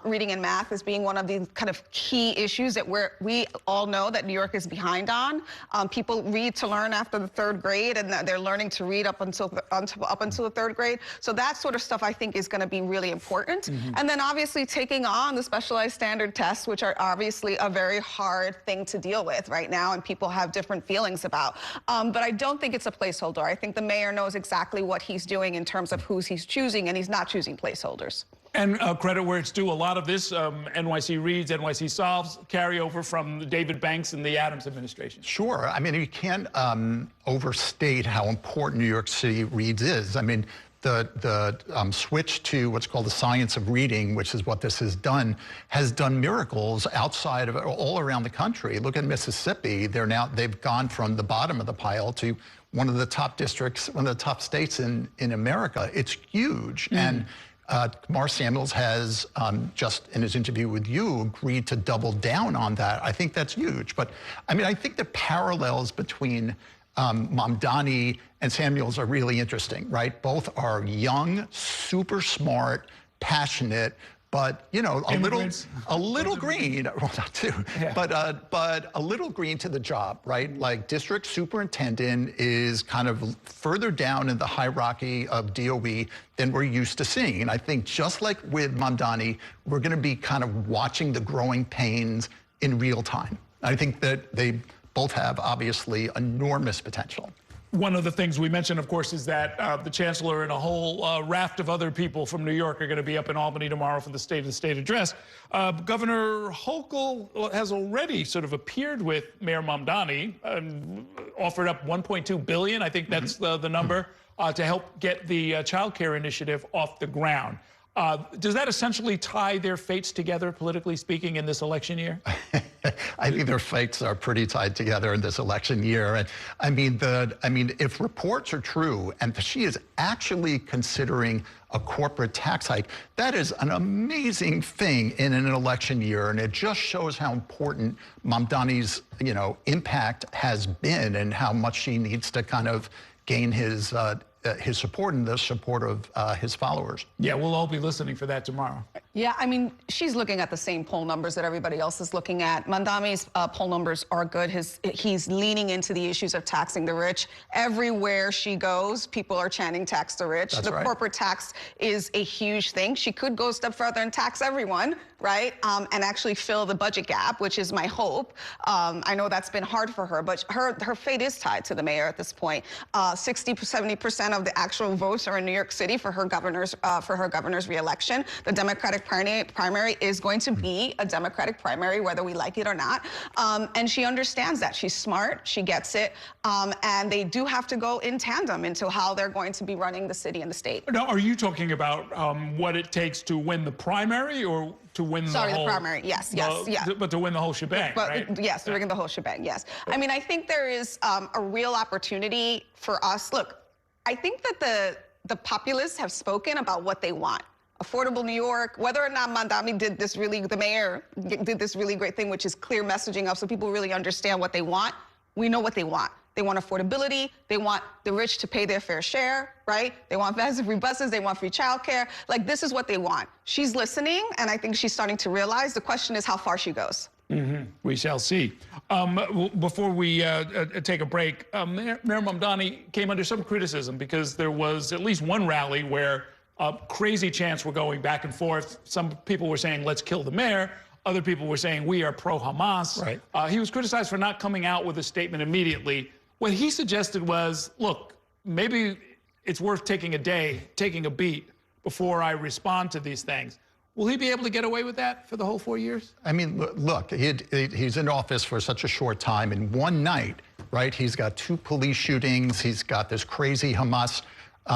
Reading and math as being one of the kind of key issues that we all know that New York is behind on. People read to learn after the 3rd grade, and they're learning to read up until the 3rd grade. So that sort of stuff I think is going to be really important. And then obviously taking on the specialized standard tests, which are obviously a very hard thing to deal with right now, and people have different feelings about. But I don't think it's a placeholder. I think the mayor knows exactly what he's doing in terms of who he's choosing, and he's not choosing placeholders. And credit where it's due, a lot of this, NYC Reads, NYC Solves, carry over from David Banks and the Adams administration. Sure. I mean, you can't overstate how important New York City Reads is. I mean, the switch to what's called the science of reading, which is what this has done miracles outside of all around the country. Look at Mississippi. They've gone from the bottom of the pile to one of the top districts, one of the top states in America. It's huge. And Kamar Samuels has, just in his interview with you, agreed to double down on that. I think that's huge. But I mean, I think the parallels between Mamdani and Samuels are really interesting, right? Both are young, super smart, passionate, but you know, a little green, well, not too, but a little green to the job, right? Like district superintendent is kind of further down in the hierarchy of DOE than we're used to seeing. And I think just like with Mamdani, we're going to be kind of watching the growing pains in real time. I think that they both have obviously enormous potential. One of the things we mentioned, of course, is that the chancellor and a whole raft of other people from New York are going to be up in Albany tomorrow for the State of the State address. Governor Hochul has already sort of appeared with Mayor Mamdani, offered up $1.2 billion, I think that's the number, to help get the child care initiative off the ground. Does that essentially tie their fates together, politically speaking, in this election year? I think their fates are pretty tied together in this election year. And I mean, if reports are true, and she is actually considering a corporate tax hike, that is an amazing thing in an election year. And it just shows how important Mamdani's, impact has been and how much she needs to kind of gain his support and the support of his followers. Yeah, we'll all be listening for that tomorrow. Yeah, I mean, she's looking at the same poll numbers that everybody else is looking at. Mamdani's poll numbers are good. He's leaning into the issues of taxing the rich. Everywhere she goes, people are chanting tax the rich. That's the right. corporate tax is a huge thing. She could go a step further and tax everyone, right? And actually fill the budget gap, which is my hope. I know that's been hard for her, but her fate is tied to the mayor at this point. 60 to 70% of the actual votes are in New York City for her governor's reelection. The Democratic primary is going to be a Democratic primary, whether we like it or not. And she understands that. She's smart. She gets it. And they do have to go in tandem into how they're going to be running the city and the state. Now, are you talking about what it takes to win the primary or to win the whole... the primary. Yes, yes. But to win the whole shebang, right? Yes, to win the whole shebang, yes. I mean, I think there is a real opportunity for us. Look, I think that the populists have spoken about what they want. Affordable New York, whether or not Mamdani the mayor did this really great thing, which is clear messaging of so people really understand what they want. We know what they want. They want affordability. They want the rich to pay their fair share, right? They want free buses. They want free childcare. Like, this is what they want. She's listening, and I think she's starting to realize. The question is how far she goes. Mm-hmm. We shall see. Before we take a break, Mayor Mamdani came under some criticism because there was at least one rally where crazy chants were going back and forth. Some people were saying, let's kill the mayor. Other people were saying, we are pro-Hamas. Right. He was criticized for not coming out with a statement immediately. What he suggested was, look, maybe it's worth taking a beat before I respond to these things. Will he be able to get away with that for the whole 4 years? I mean, look, he's in office for such a short time. In one night, right, he's got 2 police shootings. He's got this crazy Hamas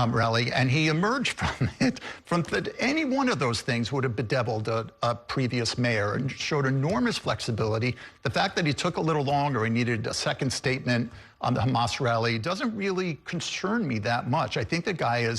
rally, and he emerged from it. Any one of those things would have bedeviled a previous mayor and showed enormous flexibility. The fact that he took a little longer, he needed a second statement on the Hamas rally, doesn't really concern me that much. I think the guy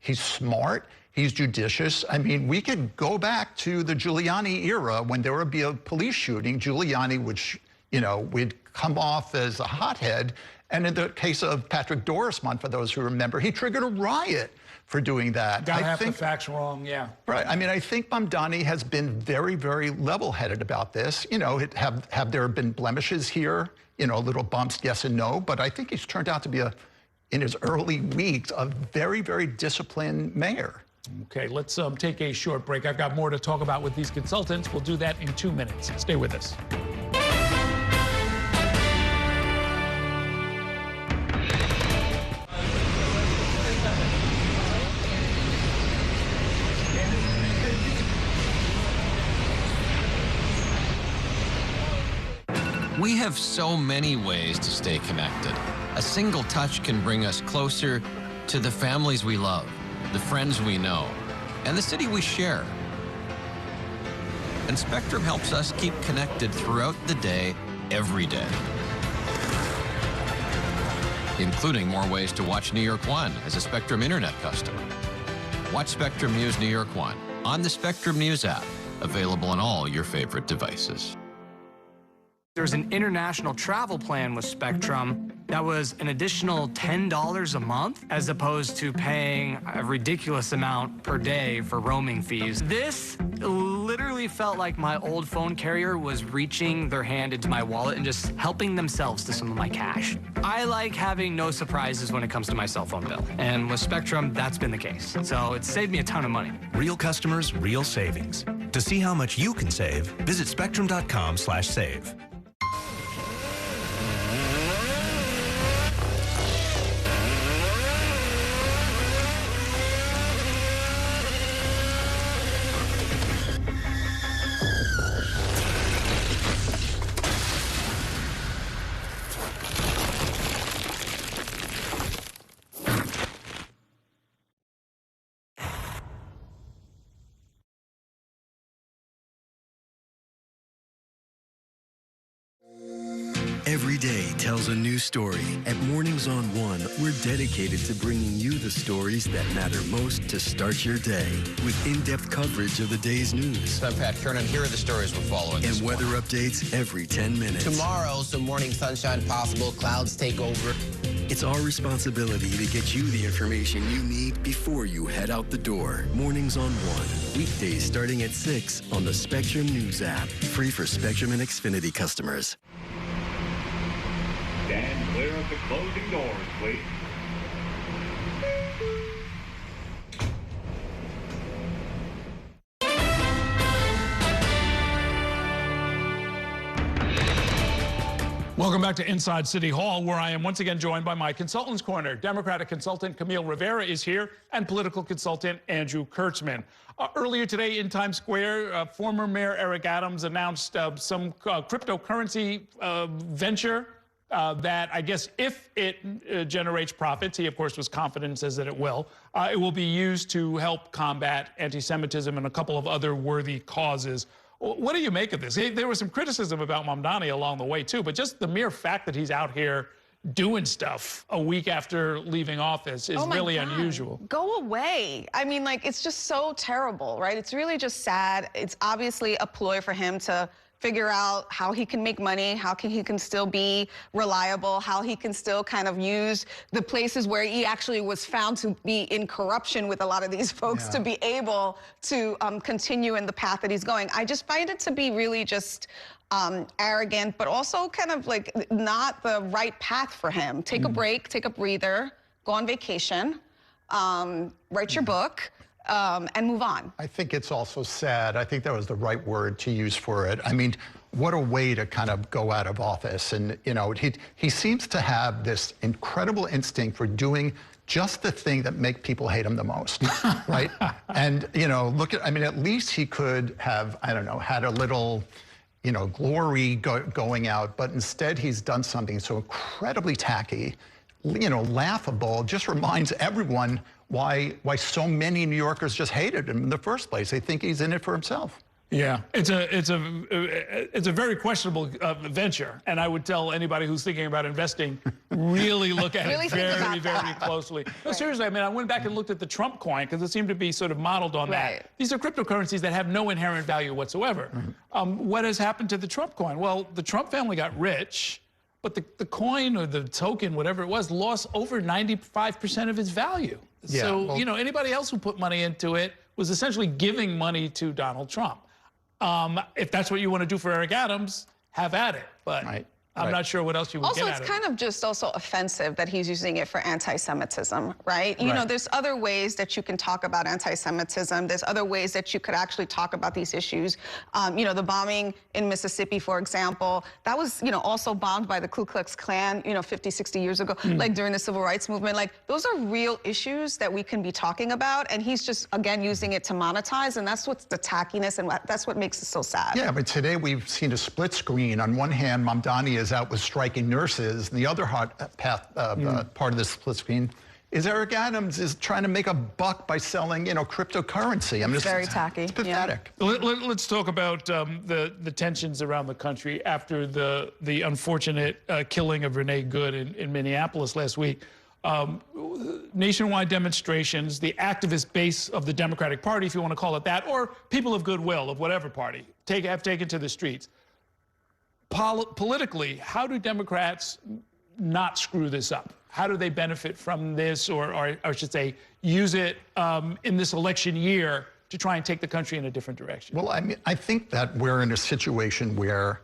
he's smart, he's judicious. I mean, we could go back to the Giuliani era when there would be a police shooting. Giuliani would come off as a hothead. And in the case of Patrick Dorismond, for those who remember, he triggered a riot for doing that. Got half the facts wrong, yeah. Right. I mean, I think Mamdani has been very, very level-headed about this. You know, have there been blemishes here? You know, little bumps, yes and no. But I think he's turned out to be, in his early weeks, a very, very disciplined mayor. Okay, let's take a short break. I've got more to talk about with these consultants. We'll do that in 2 minutes. Stay with us. We have so many ways to stay connected. A single touch can bring us closer to the families we love, the friends we know, and the city we share. And Spectrum helps us keep connected throughout the day, every day. Including more ways to watch New York One as a Spectrum Internet customer. Watch Spectrum News New York One on the Spectrum News app, available on all your favorite devices. There's an international travel plan with Spectrum that was an additional $10 a month, as opposed to paying a ridiculous amount per day for roaming fees. This literally felt like my old phone carrier was reaching their hand into my wallet and just helping themselves to some of my cash. I like having no surprises when it comes to my cell phone bill. And with Spectrum, that's been the case. So it saved me a ton of money. Real customers, real savings. To see how much you can save, visit spectrum.com/save. Every day tells a new story. At Mornings on One, we're dedicated to bringing you the stories that matter most to start your day. With in-depth coverage of the day's news. I'm Pat Kernan. Here are the stories we're following. And weather updates every 10 minutes. Tomorrow, some morning sunshine possible. Clouds take over. It's our responsibility to get you the information you need before you head out the door. Mornings on 1. Weekdays starting at 6 on the Spectrum News app. Free for Spectrum and Xfinity customers. Stand clear of the closing doors, please. Welcome back to Inside City Hall, where I am once again joined by my Consultants Corner. Democratic consultant Camille Rivera is here, and political consultant Andrew Kurtzman. Earlier today in Times Square, former Mayor Eric Adams announced some cryptocurrency venture that I guess if it generates profits, he of course was confident and says that it will be used to help combat anti-Semitism and a couple of other worthy causes. What do you make of this? There was some criticism about Mamdani along the way, too, but just the mere fact that he's out here doing stuff a week after leaving office is really unusual. Go away. I mean, like, it's just so terrible, right? It's really just sad. It's obviously a ploy for him to figure out how he can make money, how he can still be reliable, how he can still kind of use the places where he actually was found to be in corruption with a lot of these folks to be able to continue in the path that he's going. I just find it to be really just arrogant, but also kind of like not the right path for him. Take a break, take a breather, go on vacation, write your book, and move on. I think it's also sad. I think that was the right word to use for it. I mean, what a way to kind of go out of office. And, you know, he seems to have this incredible instinct for doing just the thing that make people hate him the most, right? And, you know, I mean, at least he could have, I don't know, had a little, you know, glory going out, but instead he's done something so incredibly tacky, you know, laughable, just reminds everyone why so many New Yorkers just hated him in the first place. They think he's in it for himself. Yeah, it's a very questionable venture, and I would tell anybody who's thinking about investing, really look at it very closely. No, seriously, I mean, I went back and looked at the Trump coin because it seemed to be sort of modeled on that. These are cryptocurrencies that have no inherent value whatsoever. What has happened to the Trump coin? Well, the Trump family got rich, but the coin or the token, whatever it was, lost over 95% of its value. Yeah, so, well, you know, anybody else who put money into it was essentially giving money to Donald Trump. If that's what you want to do for Eric Adams, have at it. But I'm not sure what else you would get out of it. Also, it's kind of just also offensive that he's using it for anti-Semitism, right? You know, there's other ways that you can talk about anti-Semitism. There's other ways that you could actually talk about these issues. You know, the bombing in Mississippi, for example, that was, you know, also bombed by the Ku Klux Klan, you know, 50, 60 years ago, like during the Civil Rights Movement. Like, those are real issues that we can be talking about, and he's just, again, using it to monetize, and that's what's the tackiness, and that's what makes it so sad. Yeah, but today we've seen a split screen. On one hand, Mamdani is out with striking nurses, and the other part of this split screen is Eric Adams is trying to make a buck by selling, you know, cryptocurrency. I mean, it's very tacky. It's pathetic. Let's talk about the tensions around the country after the unfortunate killing of Renee Good in Minneapolis last week. Nationwide demonstrations, the activist base of the Democratic Party, if you want to call it that, or people of goodwill of whatever party, have taken to the streets. Politically, how do Democrats not screw this up? How do they benefit from this, or I should say, use it in this election year to try and take the country in a different direction? Well, I mean, I think that we're in a situation where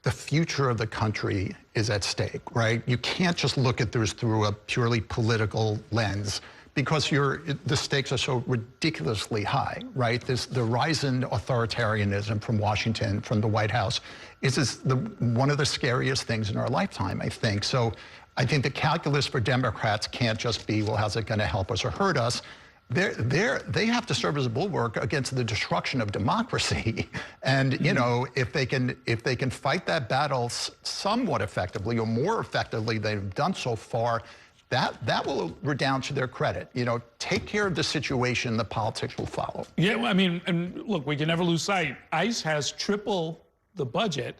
the future of the country is at stake, right? You can't just look at this through a purely political lens, because the stakes are so ridiculously high, right? The rise in authoritarianism from Washington, from the White House, is one of the scariest things in our lifetime, I think. So I think the calculus for Democrats can't just be, well, how's it going to help us or hurt us? They have to serve as a bulwark against the destruction of democracy. And, you know, if they can fight that battle somewhat effectively, or more effectively than they've done so far, that will redound to their credit. You know, take care of the situation, the politics will follow. Yeah, I mean, and look, we can never lose sight. ICE has triple the budget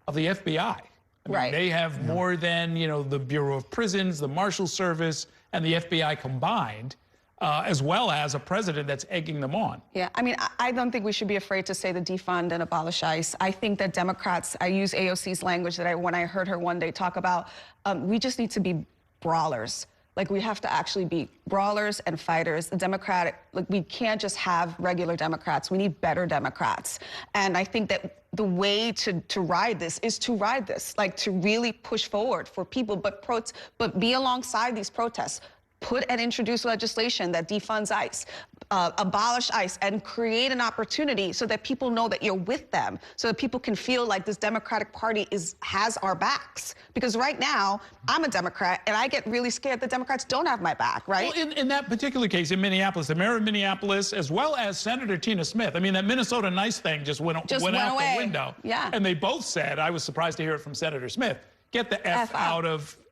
of the FBI. I mean, they have more than, you know, the Bureau of Prisons, the Marshal Service, and the FBI combined, as well as a president that's egging them on. Yeah, I mean, I don't think we should be afraid to say the defund and abolish ICE. I think that Democrats, I use AOC's language that when I heard her one day talk about, we just need to be brawlers. Like, we have to actually be brawlers and fighters. The Democratic, like, we can't just have regular Democrats. We need better Democrats. And I think that the way to ride this is to ride this, like, to really push forward for people, but be alongside these protests. Put and introduce legislation that defunds ICE, abolish ICE, and create an opportunity so that people know that you're with them, so that people can feel like this Democratic Party has our backs. Because right now, I'm a Democrat, and I get really scared that Democrats don't have my back, right? Well, in that particular case, in Minneapolis, the mayor of Minneapolis, as well as Senator Tina Smith, I mean, that Minnesota nice thing just went out away. The window. Yeah. And they both said, I was surprised to hear it from Senator Smith, get the F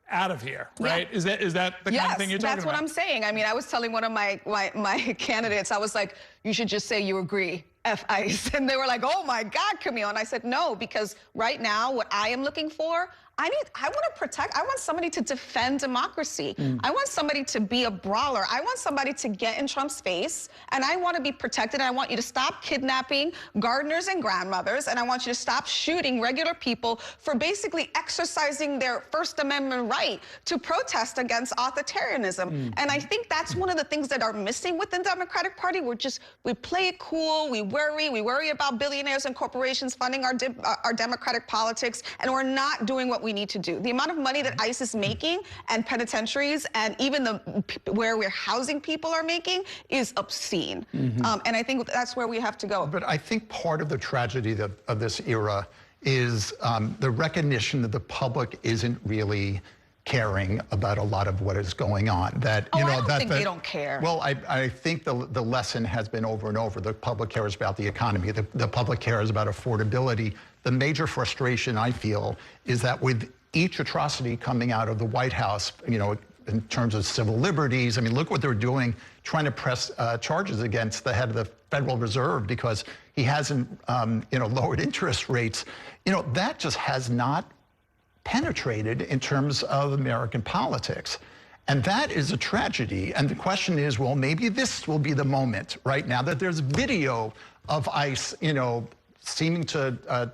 out of here, right? Yeah. Is that the kind of thing you're talking about? That's what I'm saying. I mean, I was telling one of my candidates, I was like, you should just say you agree, F ICE. And they were like, oh my God, Camille. And I said, no, because right now, what I am looking for, I want somebody to defend democracy. I want somebody to be a brawler. I want somebody to get in Trump's face, and I want to be protected. I want you to stop kidnapping gardeners and grandmothers, and I want you to stop shooting regular people for basically exercising their First Amendment right to protest against authoritarianism. And I think that's one of the things that are missing with the Democratic Party. We play it cool, we worry about billionaires and corporations funding our democratic politics, and we're not doing what we need to do. The amount of money that ICE is making, and penitentiaries, and even where we're housing people are making, is obscene. And I think that's where we have to go. But I think part of the tragedy of this era is the recognition that the public isn't really caring about a lot of what is going on. That I don't think they don't care. Well, I think the lesson has been over and over. The public cares about the economy. The public cares about affordability. The major frustration I feel is that with each atrocity coming out of the White House, in terms of civil liberties, I mean, look what they're doing, trying to press charges against the head of the Federal Reserve because he hasn't, lowered interest rates. That just has not penetrated in terms of American politics. And that is a tragedy. And the question is, well, maybe this will be the moment right now that there's video of ICE, seeming to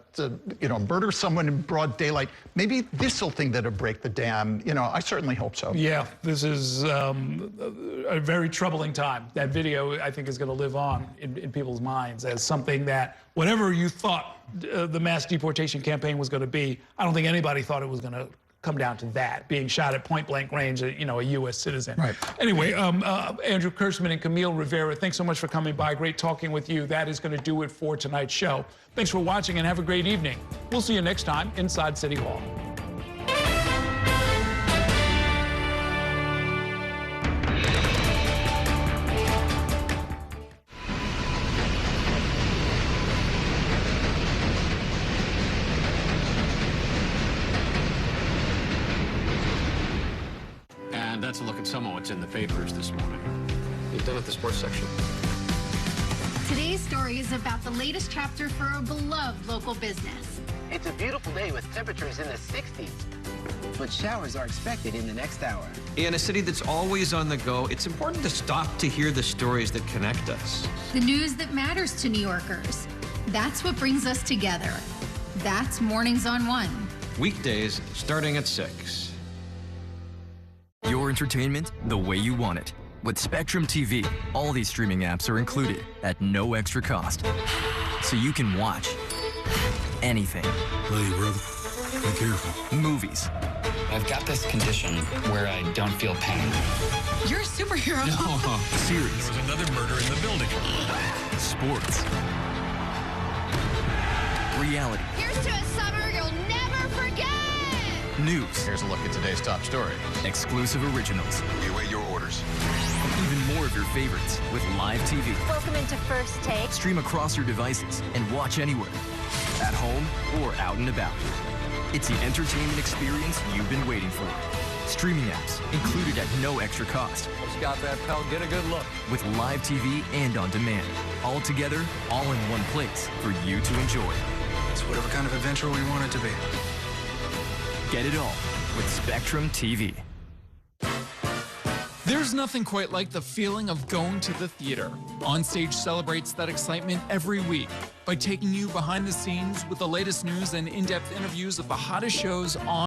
murder someone in broad daylight. Maybe this will think that'll break the dam. I certainly hope so. Yeah, this is a very troubling time. That video, I think, is going to live on in people's minds as something that, whatever you thought the mass deportation campaign was going to be, I don't think anybody thought it was going to come down to that, being shot at point-blank range, a U.S. citizen. Right. Anyway, Andrew Kirschman and Camille Rivera, thanks so much for coming by. Great talking with you. That is going to do it for tonight's show. Thanks for watching, and have a great evening. We'll see you next time inside City Hall. That's a look at some of what's in the papers this morning. You've done at the sports section. Today's story is about the latest chapter for a beloved local business. It's a beautiful day with temperatures in the 60s, but showers are expected in the next hour. In a city that's always on the go, it's important to stop to hear the stories that connect us. The news that matters to New Yorkers. That's what brings us together. That's Mornings on One. Weekdays starting at 6. Your entertainment the way you want it. With Spectrum TV, all these streaming apps are included at no extra cost. So you can watch anything. Love you, brother. Be careful. Movies. I've got this condition where I don't feel pain. You're a superhero. No. Series. There was another murder in the building. Sports. Reality. Here's to a summer you'll never forget. News. Here's a look at today's top story. Exclusive originals. We await your orders. Even more of your favorites with live TV. Welcome into First Take. Stream across your devices and watch anywhere. At home or out and about. It's the entertainment experience you've been waiting for. Streaming apps included at no extra cost. What's got that, pal? Get a good look. With live TV and on demand. All together, all in one place for you to enjoy. It's whatever kind of adventure we want it to be. Get it all with Spectrum TV. There's nothing quite like the feeling of going to the theater. Onstage celebrates that excitement every week by taking you behind the scenes with the latest news and in-depth interviews of the hottest shows on